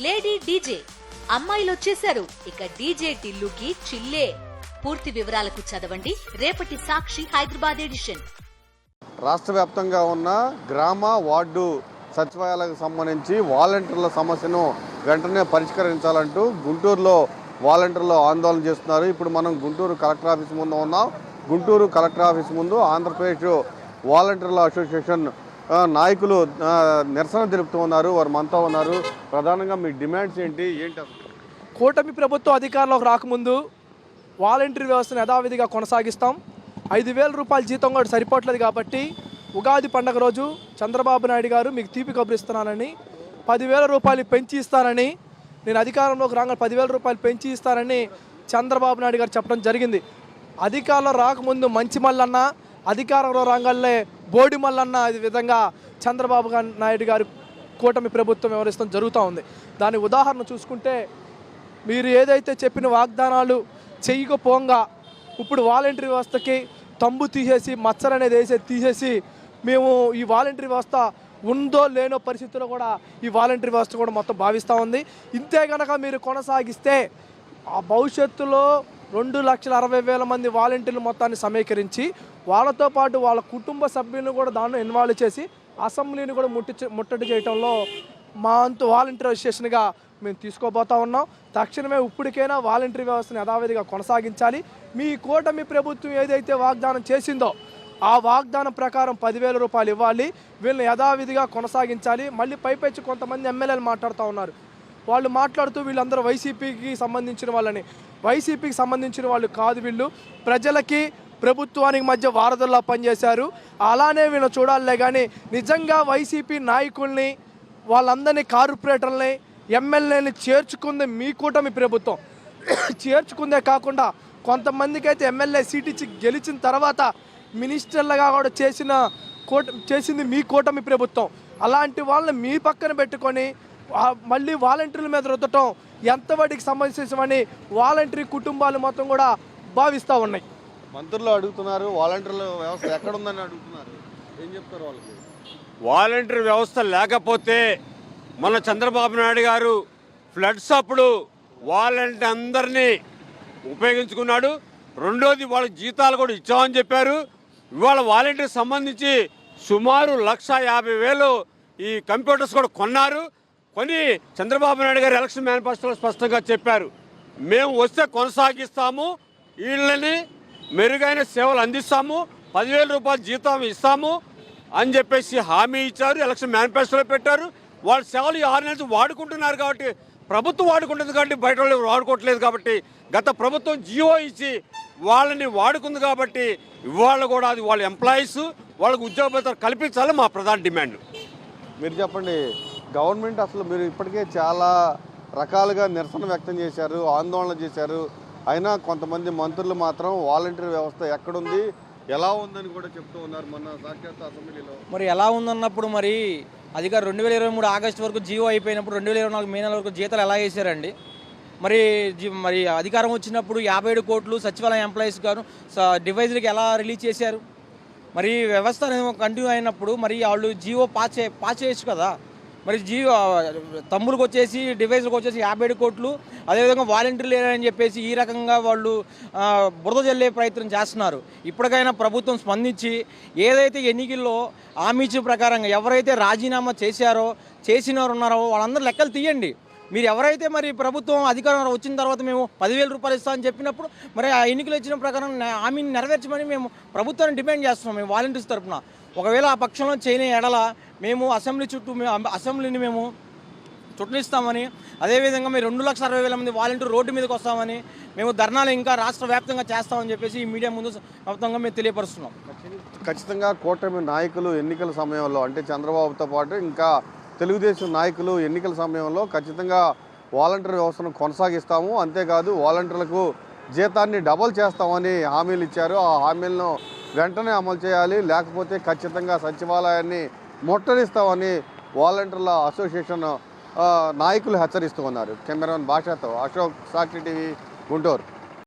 Lady DJ అమ్మాయిలు వచ్చేశారు. ఇక డీజే టిల్లుకి చిల్లే. పూర్తి వివరాలకు చదవండి రేపటి సాక్షి హైదరాబాద్ ఎడిషన్. రాష్ట్ర వ్యాప్తంగా ఉన్న గ్రామ వార్డు సచివాలయాలకు సంబంధించి వాలంటీర్ల సమస్యను వెంటనే పరిష్కరించాలంటూ గుంటూరులో వాలంటీర్లు ఆందోళన చేస్తున్నారు. ఇప్పుడు మనం గుంటూరు కలెక్టర్ ఆఫీస్ ముందు ఉన్నాం. గుంటూరు కలెక్టర్ ఆఫీస్ ముందు ఆంధ్రప్రదేశ్ వాలంటీర్ల అసోసియేషన్ నాయకులు నిరసన తెలుపుతూ ఉన్నారు. వారు మనతో ఉన్నారు. ప్రధానంగా మీ డిమాండ్స్ ఏంటి అసలు? కూటమి ప్రభుత్వం అధికారంలోకి రాకముందు వాలంటీర్ వ్యవస్థను యథావిధిగా కొనసాగిస్తాం. 5,000 రూపాయల జీతం కూడా సరిపోవట్లేదు కాబట్టి ఉగాది పండుగ రోజు చంద్రబాబు నాయుడు గారు మీకు తీపి కబురు ఇస్తున్నానని 10,000 రూపాయలు పెంచి ఇస్తానని, నేను అధికారంలోకి రాగానే 10,000 రూపాయలు పెంచి ఇస్తానని చంద్రబాబు నాయుడు గారు చెప్పడం జరిగింది. అధికారంలో రాకముందు మంచి మల్లన్న, అధికారంలో రాగానే బోడి మల్లన్న విధంగా చంద్రబాబు నాయుడు గారు కూటమి ప్రభుత్వం వ్యవహరిస్తాం జరుగుతూ ఉంది. దాని ఉదాహరణ చూసుకుంటే మీరు ఏదైతే చెప్పిన వాగ్దానాలు చేయకపోగా ఇప్పుడు వాలంటీర్ వ్యవస్థకి తంబు తీసేసి మచ్చర్ అనేది తీసేసి మేము ఈ వాలంటీర్ వ్యవస్థ ఉందో లేనో పరిస్థితుల్లో కూడా ఈ వాలంటీర్ వ్యవస్థ కూడా మొత్తం భావిస్తూ ఉంది. ఇంతే కనుక మీరు కొనసాగిస్తే ఆ భవిష్యత్తులో 2,60,000 మంది వాలంటీర్లు మొత్తాన్ని సమీకరించి వాళ్ళతో పాటు వాళ్ళ కుటుంబ సభ్యులను కూడా దానిలో ఇన్వాల్వ్ చేసి అసెంబ్లీని కూడా ముట్టడి చేయడంలో మా అంతు వాలంటీర్ అసోసియేషన్గా మేము తీసుకోబోతా ఉన్నాం. తక్షణమే ఇప్పటికైనా వాలంటీర్ వ్యవస్థను యథావిధిగా కొనసాగించాలి. మీ కూటమి ప్రభుత్వం ఏదైతే వాగ్దానం చేసిందో ఆ వాగ్దానం ప్రకారం 10,000 రూపాయలు ఇవ్వాలి. వీళ్ళని యథావిధిగా కొనసాగించాలి. మళ్ళీ పైపెచ్చి కొంతమంది ఎమ్మెల్యేలు మాట్లాడుతూ ఉన్నారు. వాళ్ళు మాట్లాడుతూ వీళ్ళందరూ వైసీపీకి సంబంధించిన వాళ్ళని, వైసీపీకి సంబంధించిన వాళ్ళు కాదు, వీళ్ళు ప్రజలకి ప్రభుత్వానికి మధ్య వారధుల్లా పనిచేశారు. అలానే వీళ్ళు చూడాలే కానీ నిజంగా వైసీపీ నాయకుల్ని వాళ్ళందరినీ కార్పొరేటర్లని ఎమ్మెల్యేని చేర్చుకుంది మీ కూటమి ప్రభుత్వం. చేర్చుకుందే కాకుండా కొంతమందికి అయితే ఎమ్మెల్యే సీట్ ఇచ్చి గెలిచిన తర్వాత మినిస్టర్లుగా కూడా చేసింది మీ కూటమి ప్రభుత్వం. అలాంటి వాళ్ళని మీ పక్కన పెట్టుకొని మళ్ళీ వాలంటీర్ల మీద రుద్దటం ఎంతవాటికి సంబంధించమని వాలంటీర్ కుటుంబాలు మొత్తం కూడా భావిస్తూ ఉన్నాయి. మంత్రులు అడుగుతున్నారు, వాలంటీర్ల వ్యవస్థ ఎక్కడుందని అడుగుతున్నారు. ఏం చెప్తారు వాళ్ళకి? వాలంటీర్ వ్యవస్థ లేకపోతే మన చంద్రబాబు నాయుడు గారు ఫ్లడ్స్ అప్పుడు వాలంటీర్ అందరినీ ఉపయోగించుకున్నాడు. రెండోది వాళ్ళకి జీతాలు కూడా ఇచ్చామని చెప్పారు. ఇవాళ వాలంటీర్ సంబంధించి సుమారు 1,50,000 ఈ కంప్యూటర్స్ కూడా కొన్నారు. కొని చంద్రబాబు నాయుడు గారు ఎలక్షన్ మేనిఫెస్టోలో స్పష్టంగా చెప్పారు, మేము వస్తే కొనసాగిస్తాము, వీళ్ళని మెరుగైన సేవలు అందిస్తాము, 10,000 రూపాయలు జీతం ఇస్తాము అని చెప్పేసి హామీ ఇచ్చారు. ఎలక్షన్ మేనిఫెస్టోలో పెట్టారు. వాళ్ళ సేవలు 6 నెలలు వాడుకుంటున్నారు కాబట్టి, ప్రభుత్వం వాడుకుంటుంది కాబట్టి బయట వాళ్ళు వాడుకోవట్లేదు కాబట్టి, గత ప్రభుత్వం జియో ఇచ్చి వాళ్ళని వాడుకుంది కాబట్టి ఇవాళ కూడా అది వాళ్ళ ఎంప్లాయీస్ వాళ్ళకు ఉద్యోగ భద్రత కల్పించాలి మా ప్రధాన డిమాండ్. మీరు చెప్పండి, గవర్నమెంట్ అసలు మీరు ఇప్పటికే చాలా రకాలుగా నిరసన వ్యక్తం చేశారు, ఆందోళన చేశారు. అయినా కొంతమంది మంత్రులు మాత్రం వాలంటీర్ వ్యవస్థ ఎక్కడుంది, ఎలా ఉందని కూడా చెప్తూ ఉన్నారు. మొన్న సాక్షాత్ అసెంబ్లీలో మరి ఎలా ఉందన్నప్పుడు మరి అదిగా 2023 ఆగస్టు వరకు జియో అయిపోయినప్పుడు 2024 మే నెల వరకు జీతాలు ఎలా వేసారండి? మరి అధికారం వచ్చినప్పుడు 57 కోట్లు సచివాలయ ఎంప్లాయీస్ గాను డివైజులకి ఎలా రిలీజ్ చేశారు? మరి వ్యవస్థ కంటిన్యూ అయినప్పుడు మరి వాళ్ళు జియో పాస్ చేయొచ్చు కదా. మరి జియో తమ్ములకు వచ్చేసి డివైజులకు వచ్చేసి 57 కోట్లు, అదేవిధంగా వాలంటీర్లు లేరని చెప్పేసి ఈ రకంగా వాళ్ళు బురద జల్లే ప్రయత్నం చేస్తున్నారు. ఇప్పటికైనా ప్రభుత్వం స్పందించి ఏదైతే ఎన్నికల్లో హామీ ఇచ్చిన ప్రకారంగా ఎవరైతే రాజీనామా చేసినారు ఉన్నారో వాళ్ళందరూ లెక్కలు తీయండి. మీరు ఎవరైతే మరి ప్రభుత్వం అధికారం వచ్చిన తర్వాత మేము 10,000 రూపాయలు ఇస్తామని చెప్పినప్పుడు మరి ఆ ఎన్నికలు ఇచ్చిన ప్రకారం హామీని నెరవేర్చమని మేము ప్రభుత్వాన్ని డిమాండ్ చేస్తున్నాం. మేము వాలంటీర్స్ తరఫున ఒకవేళ ఆ పక్షంలో చేయని ఎడల మేము అసెంబ్లీని మేము చుట్టనిస్తామని, అదేవిధంగా మేము 2,60,000 మంది వాలంటీర్ రోడ్డు మీదకి వస్తామని, మేము ధర్నాలు ఇంకా రాష్ట్ర వ్యాప్తంగా చేస్తామని చెప్పేసి ఈ మీడియా ముందు మొత్తంగా మేము తెలియపరుస్తున్నాం. ఖచ్చితంగా కూటమి నాయకులు ఎన్నికల సమయంలో, అంటే చంద్రబాబుతో పాటు ఇంకా తెలుగుదేశం నాయకులు ఎన్నికల సమయంలో ఖచ్చితంగా వాలంటీర్ వ్యవస్థను కొనసాగిస్తాము, అంతేకాదు వాలంటీర్లకు జీతాన్ని డబల్ చేస్తామని హామీలు ఇచ్చారు. ఆ హామీలను వెంటనే అమలు చేయాలి, లేకపోతే ఖచ్చితంగా సచివాలయాన్ని ముట్టడిస్తామని వాలంటీర్ల అసోసియేషన్ నాయకులు హెచ్చరిస్తూ ఉన్నారు. కెమెరామెన్ భాషతో అశోక్, సాక్షి టీవీ, గుంటూరు.